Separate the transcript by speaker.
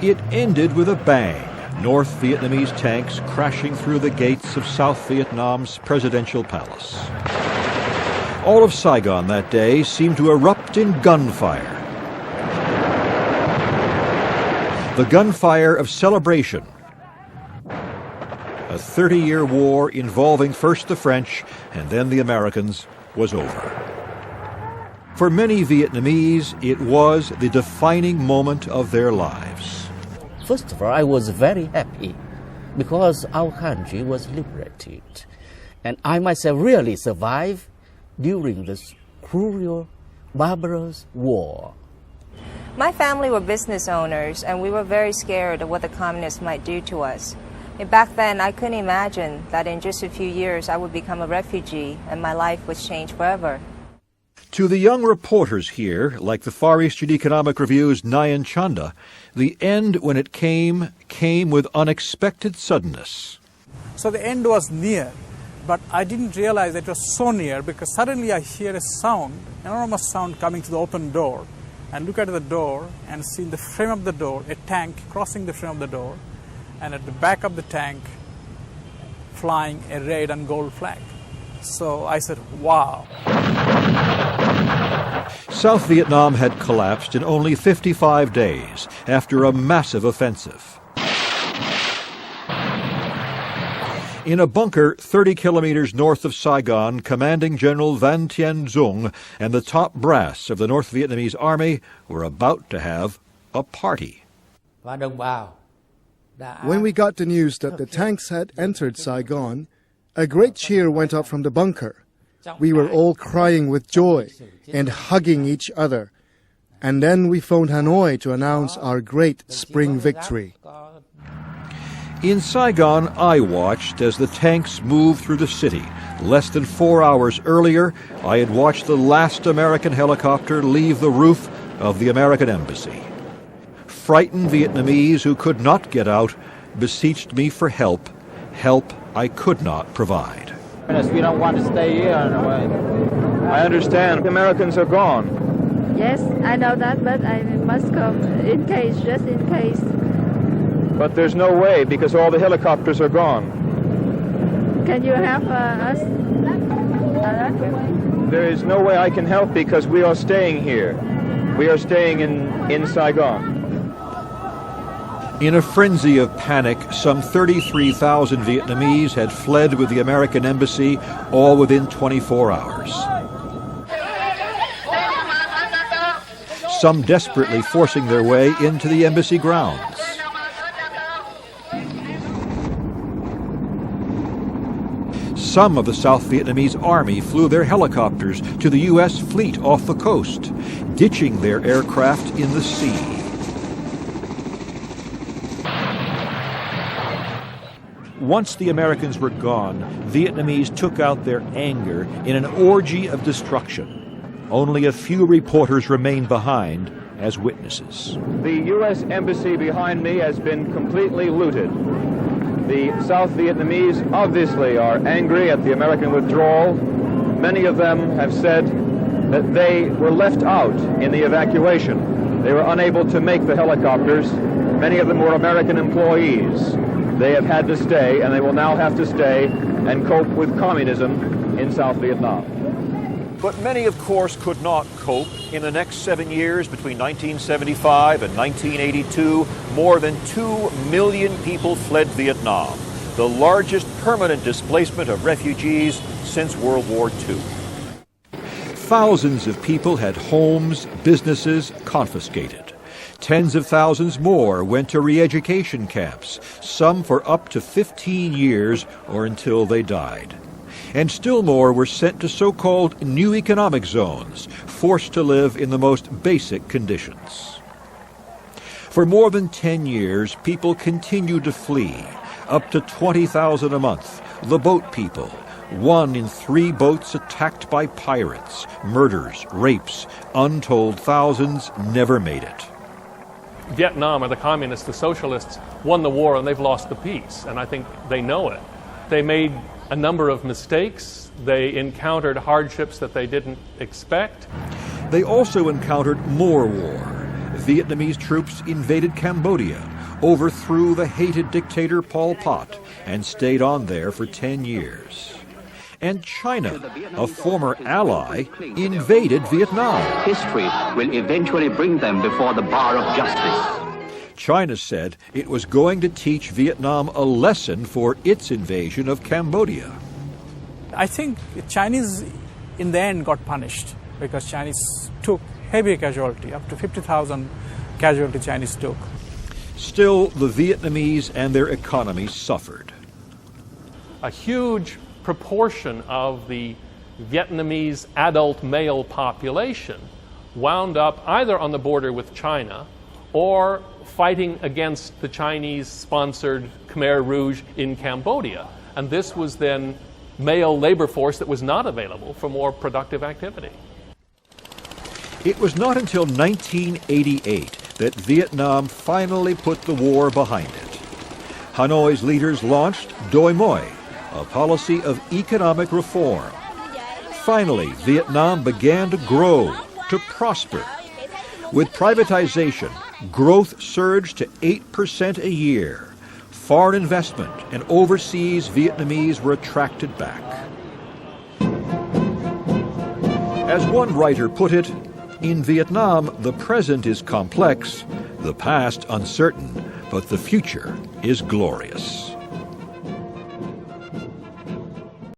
Speaker 1: It ended with a bang, North Vietnamese tanks crashing through the gates of South Vietnam's presidential palace. All of Saigon that day seemed to erupt in gunfire. The gunfire of celebration. A 30-year war involving first the French and then the Americans was over. For many Vietnamese, it was the defining moment of their lives.
Speaker 2: First of all, I was very happy because our country was liberated. And I myself really survived during this cruel, barbarous war.
Speaker 3: My family were business owners, and we were very scared of what the communists might do to us. And back then, I couldn't imagine that in just a few years I would become a refugee and my life was changed forever.
Speaker 1: To the young reporters here, like the Far Eastern Economic Review's Nayan Chanda, the end, when it came with unexpected suddenness.
Speaker 4: So the end was near, but I didn't realize it was so near because suddenly I hear a sound, enormous sound coming to the open door. And look at the door and see in the frame of the door a tank crossing the frame of the door, and at the back of the tank flying a red and gold flag. So I said, wow.
Speaker 1: South Vietnam had collapsed in only 55 days after a massive offensive. In a bunker 30 kilometers north of Saigon, Commanding General Van Tien Dung and the top brass of the North Vietnamese Army were about to have a party.
Speaker 5: When we got the news that the tanks had entered Saigon, a great cheer went up from the bunker. We were all crying with joy and hugging each other. And then we phoned Hanoi to announce our great spring victory.
Speaker 1: In Saigon, I watched as the tanks moved through the city. Less than 4 hours earlier, I had watched the last American helicopter leave the roof of the American embassy. Frightened Vietnamese who could not get out beseeched me for help I could not provide.
Speaker 6: We don't want to stay here anyway. I understand the Americans are gone.
Speaker 7: Yes, I know that, but I must come in case, just in case.
Speaker 6: But there's no way because all the helicopters are gone.
Speaker 7: Can you help us?
Speaker 6: There is no way I can help because we are staying here. We are staying in Saigon.
Speaker 1: In a frenzy of panic, some 33,000 Vietnamese had fled with the American embassy, all within 24 hours. Some desperately forcing their way into the embassy grounds. Some of the South Vietnamese army flew their helicopters to the U.S. fleet off the coast, ditching their aircraft in the sea. Once the Americans were gone, Vietnamese took out their anger in an orgy of destruction. Only a few reporters remained behind as witnesses.
Speaker 6: The U.S. embassy behind me has been completely looted. The South Vietnamese obviously are angry at the American withdrawal. Many of them have said that they were left out in the evacuation. They were unable to make the helicopters. Many of them were American employees. They have had to stay, and they will now have to stay and cope with communism in South Vietnam.
Speaker 1: But many, of course, could not cope. In the next 7 years, between 1975 and 1982, more than 2 million people fled Vietnam, the largest permanent displacement of refugees since World War II. Thousands of people had homes, businesses confiscated. Tens of thousands more went to re-education camps, some for up to 15 years or until they died. And still more were sent to so-called new economic zones, forced to live in the most basic conditions. For more than 10 years, people continued to flee, up to 20,000 a month, the boat people. 1 in 3 boats attacked by pirates, murders, rapes, untold thousands never made it.
Speaker 8: Vietnam, or the communists, the socialists, won the war and they've lost the peace, and I think they know it. They made a number of mistakes. They encountered hardships that they didn't expect.
Speaker 1: They also encountered more war. Vietnamese troops invaded Cambodia, overthrew the hated dictator Pol Pot, and stayed on there for 10 years. And China, a former ally, invaded Vietnam.
Speaker 9: History will eventually bring them before the bar of justice.
Speaker 1: China said it was going to teach Vietnam a lesson for its invasion of Cambodia.
Speaker 4: I think Chinese in the end got punished because Chinese took heavy casualty, up to 50,000 casualty Chinese took.
Speaker 1: Still, the Vietnamese and their economy suffered.
Speaker 8: A huge proportion of the Vietnamese adult male population wound up either on the border with China or fighting against the Chinese-sponsored Khmer Rouge in Cambodia. And this was then male labor force that was not available for more productive activity.
Speaker 1: It was not until 1988 that Vietnam finally put the war behind it. Hanoi's leaders launched Doi Moi, a policy of economic reform. Finally, Vietnam began to grow, to prosper. With privatization, growth surged to 8% a year. Foreign investment and overseas Vietnamese were attracted back. As one writer put it, in Vietnam, the present is complex, the past uncertain, but the future is glorious.